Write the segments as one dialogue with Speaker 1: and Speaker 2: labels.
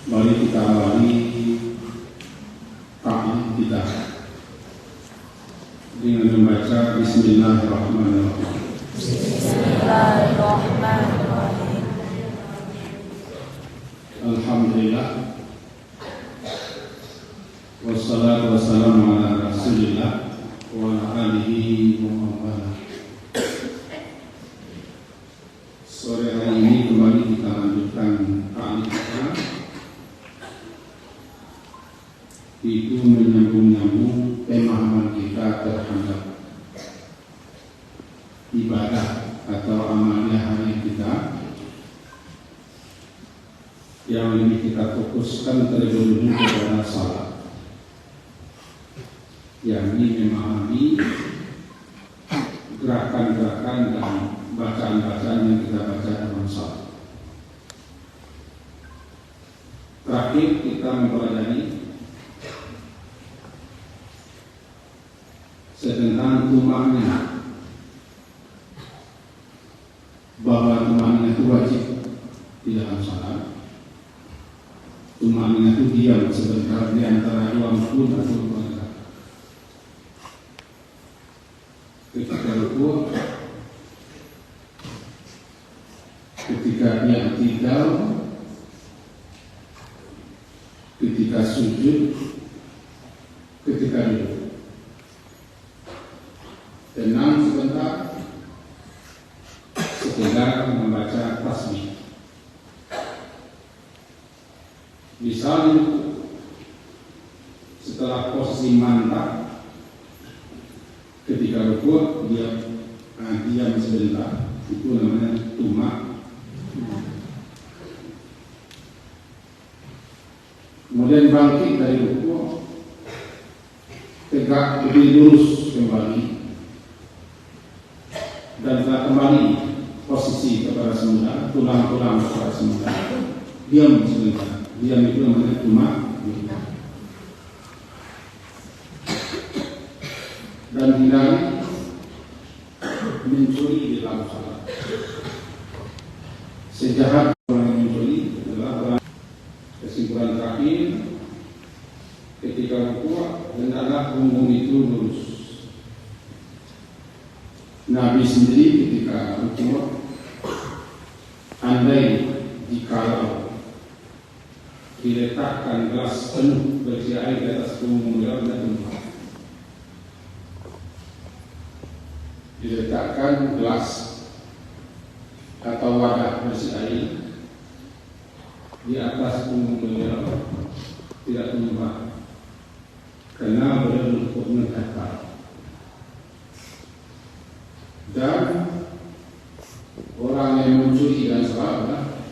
Speaker 1: Mari kita awali ta'lim kita dengan membaca Bismillahirrahmanirrahim.
Speaker 2: Bismillahirrahmanirrahim.
Speaker 1: Alhamdulillah. Wassalatu wassalamu ala Rasulillah wa ala alihi wa man. Sore hari ini kembali kita lanjutkan ta'lim kita. Itu menyambung-nyambung pemahaman kita terhadap ibadah atau amalnya hari kita, yang lebih kita fokuskan terlebih dahulu kepada salat, yakni memahami gerakan-gerakan dan bacaan-bacaan yang kita baca dalam salat. Terakhir kita mempelajari tentang tumakninah, bahwa tumakninah itu wajib di dalam salat. Tumakninah itu diam sebentar di antara dua rukun atau dua rakaat. Ketika rukun, ketika i'tidal, ketika sujud, ketika duduk. Tenang sebentar, sekedar membaca tasbih. Misalnya setelah posisi mantap, ketika rukuk dia diam sebentar, itu namanya tumak. Kemudian bangkit dari rukuk, tegak berdiri lurus kembali, dan setelah kembali posisi kepada semula, tulang-tulang kepada semula, diam sebentar. Diam itu namanya tumak. Dan hindari mencuri di dalam salat. Sejahat orang yang mencuri adalah orang. Kesimpulan terakhir, ketika rukuk hendaklah punggung itu lurus. Nabi sendiri ketika rukuk, andai jikalau diletakkan gelas penuh berisi air di atas punggung beliau, diletakkan gelas atau wadah berisi air di atas punggung beliau, tidak tumpah, karena beliau rukuk menghadap. Dan orang yang mencuri dan salah,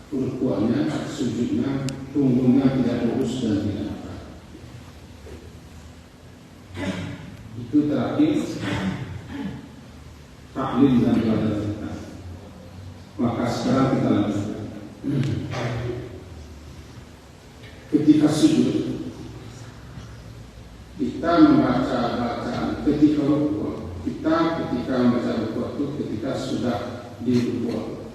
Speaker 1: rukuknya, sujudnya, punggungnya tidak lurus dan tidak apa. Itu terakhir taklim dan ibadah kita. Maka sekarang kita lanjutkan. Ketika sujud, kita membaca bacaan. Ketika rukuk, kita ketika membaca rukuk itu ketika sudah di rukuk.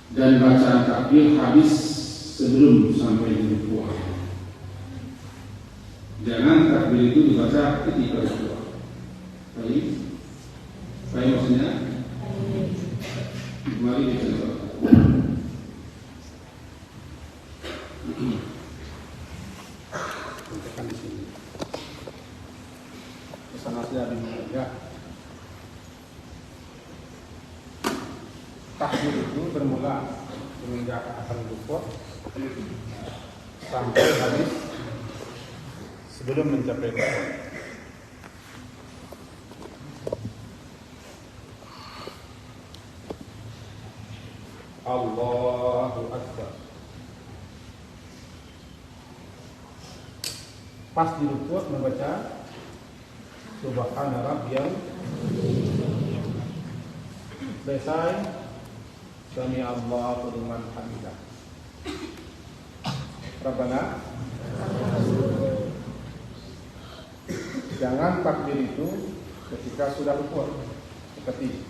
Speaker 1: Dan bacaan takbir habis sebelum sampai di rukuk. Jangan takbir itu dibaca ketika rukuk. Baik? Baik maksudnya? Mari kita coba. Tekan di sini. Kesana saja ya. Takbir itu bermula semenjak akan rukuk sampai habis sebelum mencapai rukuk. Allahu Akbar. Pas di rukuk membaca Subhana Rabbiyal. Selesai, Sami Allahu liman hamidah. Rabbana. Jangan takbir itu ketika sudah rukuk, seperti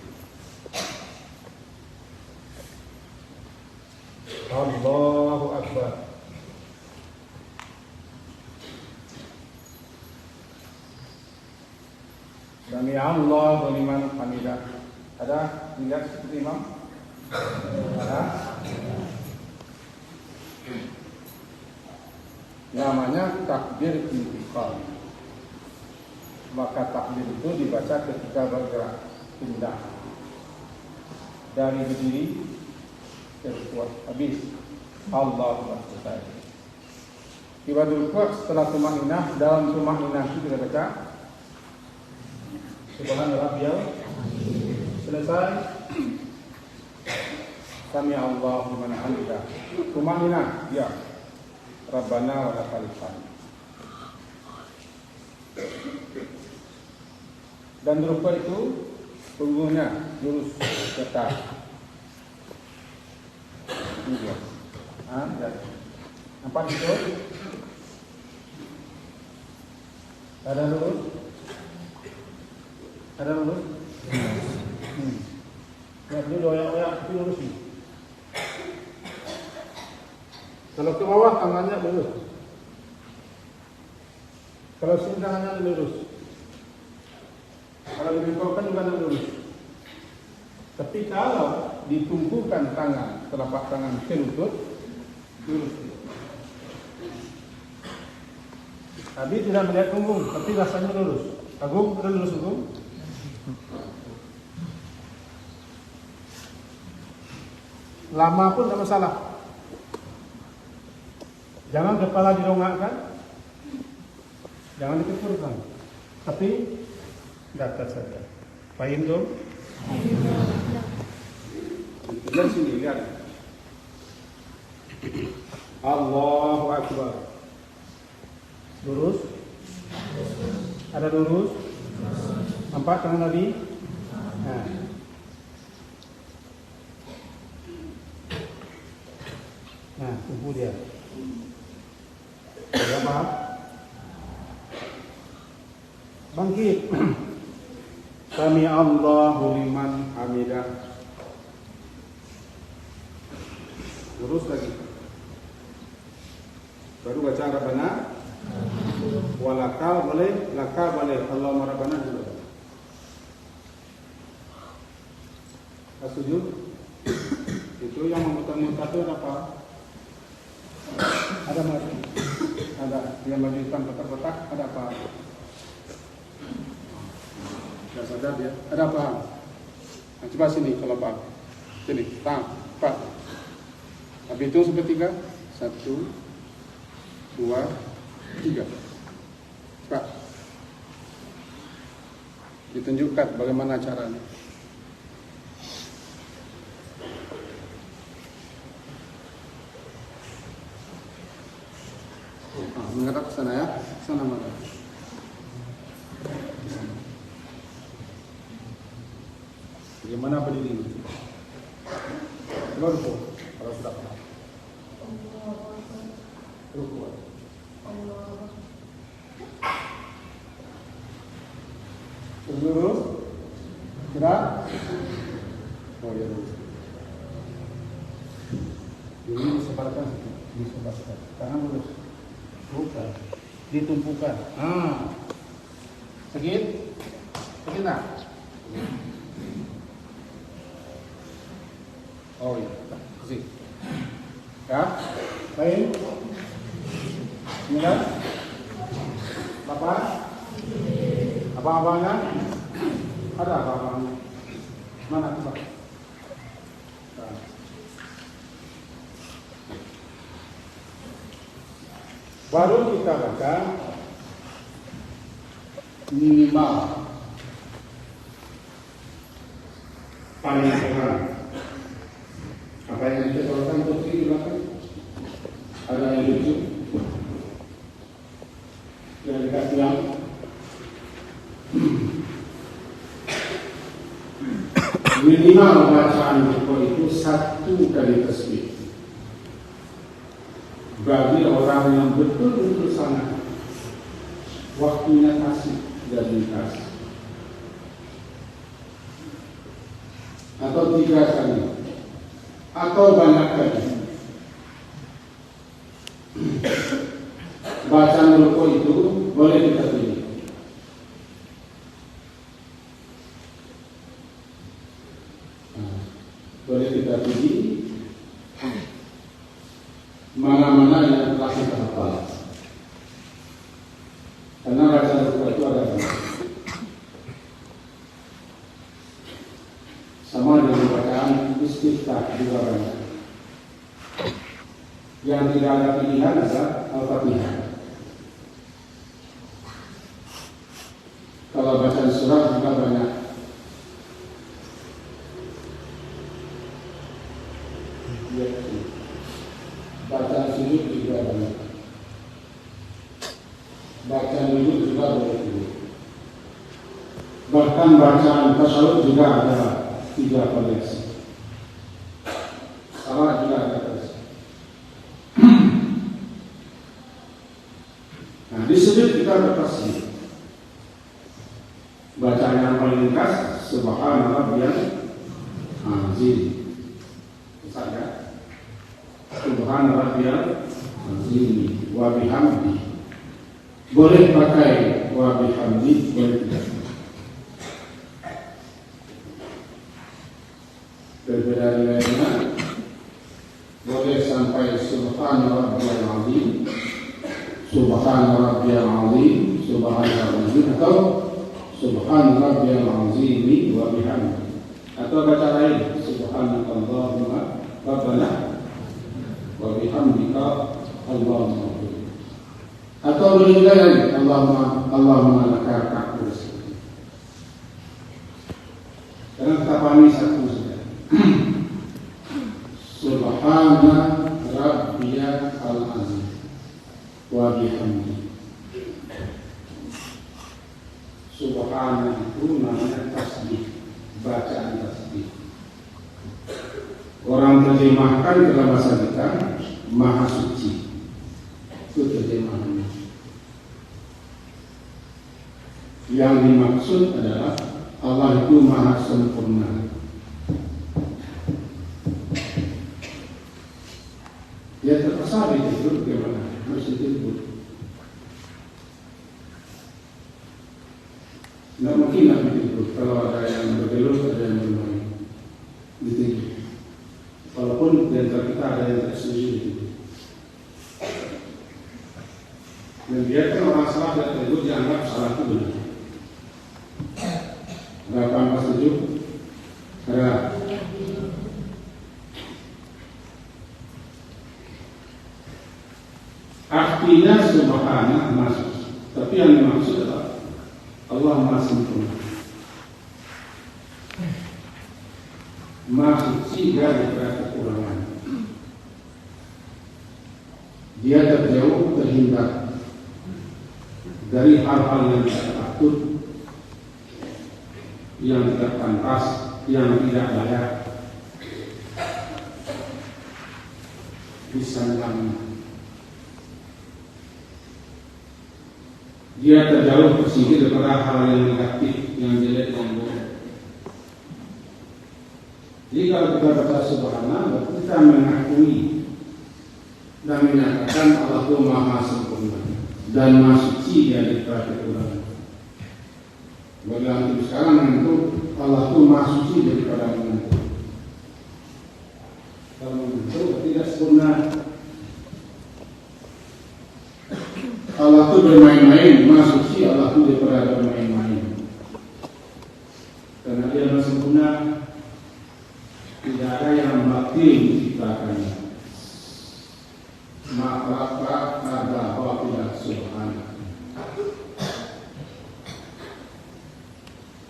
Speaker 1: Allahu Akbar. Sami Allahu liman hamidah. Ada lihat seperti imam? Ada? Namanya takbir intiqal. Maka takbir itu dibaca ketika bergerak, pindah dari berdiri ke rukuk. Habis Allahu Akbar. Tiba di rukuk setelah tumaninah, dalam tumaninah itu kita baca Subhana Rabbiyal. Selesai Sami Allahu liman hamidah. Tumaninah, ya. Rabbana wa lakal hamd. Dan rukuk itu punggungnya lurus ke atas. Ini dia. Ya. Nampak itu? Ada lurus? Ada lurus? Ya, dia oyak-oyak itu lurus nih. Kalau ke bawah tangannya lurus. Kalau sini tangannya lurus. Kalau dibengkokkan juga lurus. Tapi kalau ditumpukan tangan, telapak tangan ke lutut, lurus. Tadi tidak melihat punggung, tapi rasanya lurus. Agung, sudah lurus Agung? Lama pun tidak masalah. Jangan kepala didongakkan, jangan diketurkan, tapi datar saja. Paham dong? Lihat sini, lihat. Allahu Akbar. Lurus. Ada lurus. Nampak tangan Nabi? Nah. Nah, tumpu dia. Ya, paham? Bangkit. Sami Allahu liman hamidah. Lurus lagi. Baru baca Rabbana. Walakal boleh, lakal boleh. Allahumma Rabbana juga. Sujud. Itu yang memutar-mutar itu apa? Ada mati. Ada yang melanjutkan kotak-kotak. Ada apa? Tidak sadar dia. Ada apa? Nah, coba sini kalau paham. Sini, paham, Pak. Habis itu sepertiga. 1, 2, 3. Pak. Ditunjukkan bagaimana caranya. Menghadap ke sana ya. Sana mana? Bagaimana berdiri ini? Coba rukuk. Kalau sudah paham. Rukuk. Lurus. Gerak. Oh ya lurus. Ini disebarkan. Disebarkan. Tangan lurus. Bukan. Ditumpukan. Sakit? Sakit tak? Oh iya, kasih. Ya, baik. Kemudian, Bapak, abang-abangnya, ada abang-abangnya. Mana coba? Nah. Baru kita baca minimal paling kurang. Apa yang kita tawarkan putri di belakang? Ada yang lucu? Yang dikasih yang minimal bacaan rukuk itu 1 kali tasbih. Bagi orang yang betul-betul sangat waktunya asik dan ringkas, atau 3 kali, atau banyak kali, bacaan ruku itu boleh kita pilih. Boleh kita pilih mana-mana yang telah kita hafal. Karena bacaan ruku itu ada banyak. Sama dengan bacaan istiftah juga banyak. Yang tidak ada pilihan adalah Al-Fatihah. Kalau bacaan surah juga banyak. Bacaan sujud juga banyak. Bacaan duduk juga boleh. Bahkan bacaan tasyahud juga ada 3 koleksi. Salah juga ada koleksi. Nah, di sujud kita bertasbih. Bacaan yang paling ringkas, Subhana Rabbiyal Azim. Besar ya? Subhana Rabbiyal Azim wa bihamdi. Boleh pakai wa bihamdi, boleh tidak. Perbedaan lainnya boleh sampai Subhana Rabbiyal Azim, Subhana Rabbiyal Azim, Subhana Rabbiyal Azim, atau Subhana Rabbiyal Azim wa bihamdi. Atau baca lain, Subhanakallahumma Rabbana wa bihamdika Allahumma. Atau boleh lain, Allahumma laka al-hamdu. Karena kita pahami satu saja. Subhana Rabbiyal Azim wa bihamdi. Subhana itu namanya tasbih, bacaan tasbih. Orang terjemahkan dalam bahasa kita Maha Suci. Itu terjemahannya. Yang dimaksud adalah Allah itu Maha Sempurna. Dia terpaksa ditidur bagaimana? Harus ditidur. Tidak mungkin lah ditidur. Kalau ada yang berbelok, ada yang bermain, ditidur. Walaupun di antara kita ada yang tidak setuju ditidur. Dan biarkan orang salah dan tertidur dianggap salah itu benar. Berapa angka setuju? Ada. Artinya Subhana masuk, tapi yang dimaksud adalah Allah Maha Sempurna, Maha Suci dari kekurangan. Dia terjauh, terhindar dari hal-hal yang tidak patut, yang tidak pantas, yang tidak layak disandang. Dia terjauh bersih daripada hal yang negatif, yang jelek, yang buruk. Jadi kalau kita baca Subhanallah, kita mengakui dan menyatakan Allah itu Maha Sempurna dan Maha Suci dari kekurangan. Bagi yang sekarang itu Allah itu Maha Suci daripada menentu. Kalau menentu tidak sempurna. Allah itu bermain-main, Maha Suci Allah itu daripada bermain-main. Karena Dia Maha Sempurna, tidak ada yang batil diciptakannya. Maka ada batil subhanahu.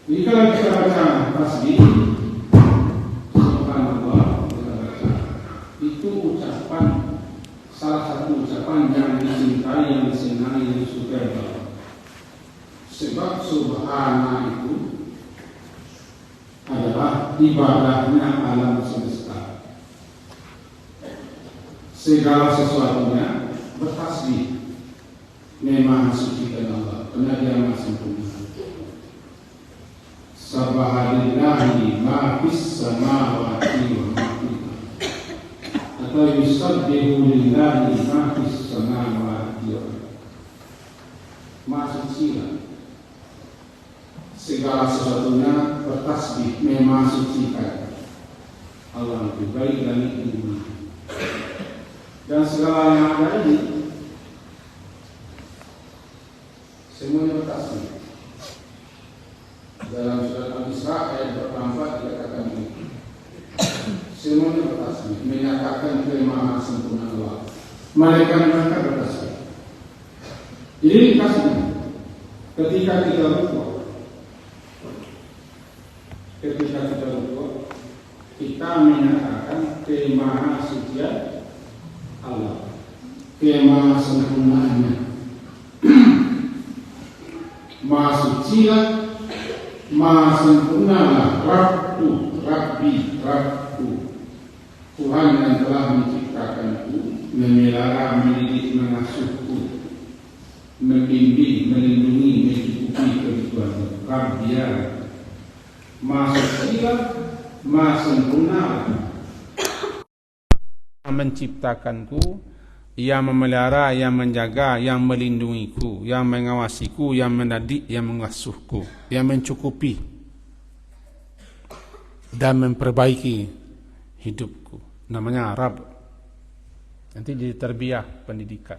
Speaker 1: Jika kita baca tasbih, subhanallah, kita baca, itu ucapan, salah satu ucapan yang dicintai, yang disenangi, yang disukai Allah. Sebab subhana itu adalah ibadahnya alam semesta. Segala sesuatunya bertasbih, memang sucikan Allah, karena Dia Maha Sempurna. Subhanallahi ma fis samawati wa ma fil ardi. Atau yusabbihu lillahi ma fis samawati wa ma fil ardi. Maha suci segala sesuatunya bertasbih, memasucikan Allah itu baik langit dan bumi. Dan segala yang ada ini semuanya bertasbih. Dalam surat Al-Isra ayat 24 dikatakan ini. Semuanya bertasbih, menyatakan kemahasampurnaan Allah. Mereka bertasbih. Jadi kasih ketika kita rukuk, kita menyatakan kemahasucian Allah, kemahasempurnaannya. Maha sucilah, maha sempurnalah Rabbi, Tuhan yang telah menciptakanku, memelihara, mendidik, mengasuhku, membimbing, melindungi, mencukupi kebutuhanku. Rabbiya, maha sucilah, maha sempurnalah yang menciptakanku, yang memelihara, yang menjaga, yang melindungiku, yang mengawasiku, yang mendidik, yang mengasuhku, yang mencukupi dan memperbaiki hidupku. Namanya Rabb. Nanti jadi tarbiyah, pendidikan.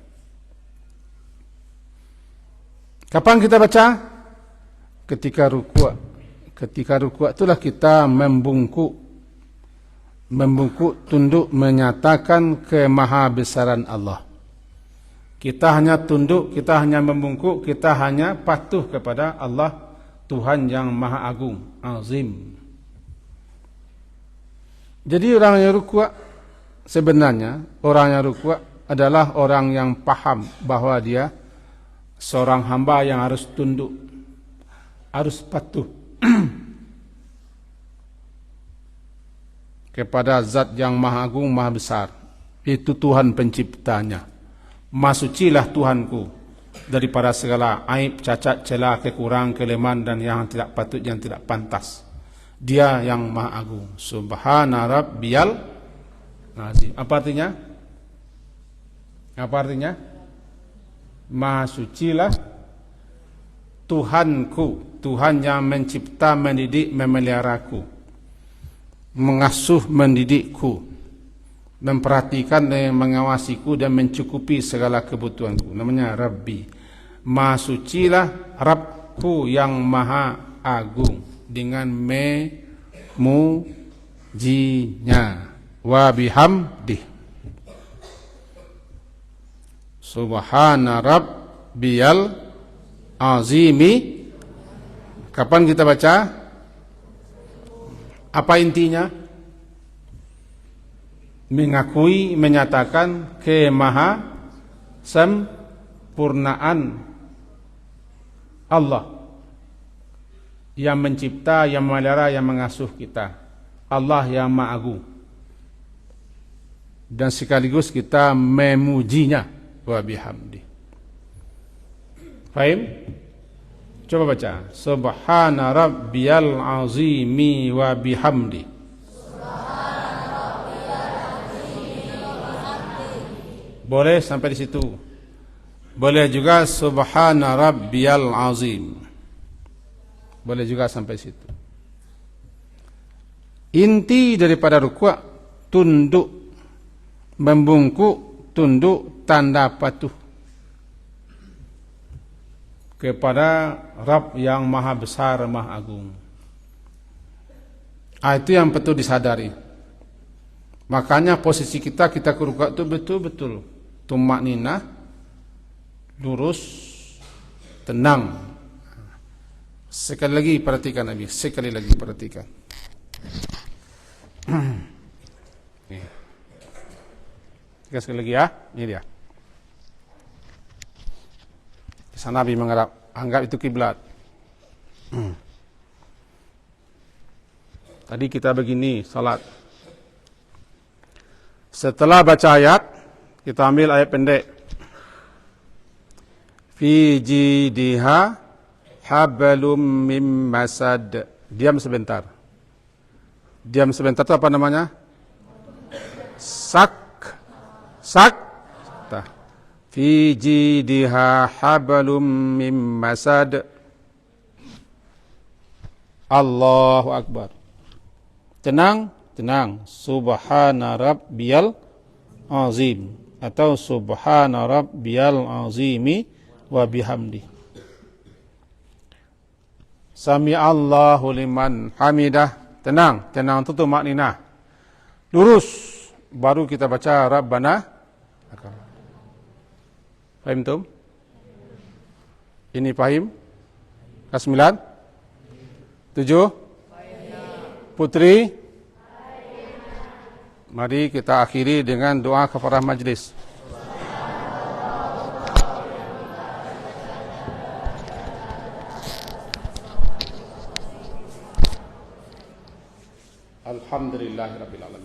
Speaker 1: Kapan kita baca? Ketika rukuk. Ketika rukuk itulah kita membungkuk, tunduk, menyatakan kemahabesaran Allah. Kita hanya tunduk, kita hanya membungkuk, kita hanya patuh kepada Allah, Tuhan yang Maha Agung, Azim. Jadi orang yang rukuk, sebenarnya orang yang rukuk adalah orang yang paham bahwa dia seorang hamba yang harus tunduk, harus patuh kepada zat yang Maha Agung, Maha Besar. Itu Tuhan penciptanya. Maha sucilah Tuhanku daripada segala aib, cacat, celah, kekurangan, kelemahan dan yang tidak patut, yang tidak pantas. Dia yang Maha Agung. Subhana Rabbiyal Azim. Apa artinya? Apa artinya? Maha sucilah Tuhanku, Tuhan yang mencipta, mendidik, memeliharaku, mengasuh, mendidikku, memperhatikan dan mengawasiku dan mencukupi segala kebutuhanku. Namanya Rabbi. Maha sucilah Rabbku yang Maha Agung dengan memujinya. Wa bihamdih. Subhana Rabbiyal Azimi. Kapan kita baca? Apa intinya? Mengakui, menyatakan kemaha sempurnaan Allah yang mencipta, yang memelihara, yang mengasuh kita. Allah yang Maha Agung. Dan sekaligus kita memujinya. Wa bihamdi. Fahim? Coba baca. Subhana Rabbiyal Azimi wa bihamdi. Boleh sampai di situ. Boleh juga Subhana Rabbiyal Azim. Boleh juga sampai situ. Inti daripada rukuk tunduk, membungkuk, tunduk, tanda patuh kepada Rabb yang Maha Besar, Maha Agung. Itu yang betul disadari. Makanya posisi kita ke rukuk itu betul-betul tumak ninah, lurus, tenang. Sekali lagi perhatikan Nabi, sekali lagi perhatikan. Sekali lagi ya, ini dia. Kisah Nabi menghadap, anggap itu kiblat. Tadi kita begini salat. Setelah baca ayat, kita ambil ayat pendek. Fi jidiha hablum mim masad. Diam sebentar. Diam sebentar itu apa namanya? Sak. fi jidha hablum mim masad. Allahu akbar. Tenang, tenang. Subhana rabbiyal azim atau subhana rabbiyal azimi wa bihamdi. Sami Allahu liman hamidah. Tenang, tenang, tutup maknina. Lurus, baru kita baca Rabbana. Fahim tum? Ini fahim? Kelas 9? 7? Putri? Mari kita akhiri dengan doa kafarah majlis. Alhamdulillahirabbil alamin.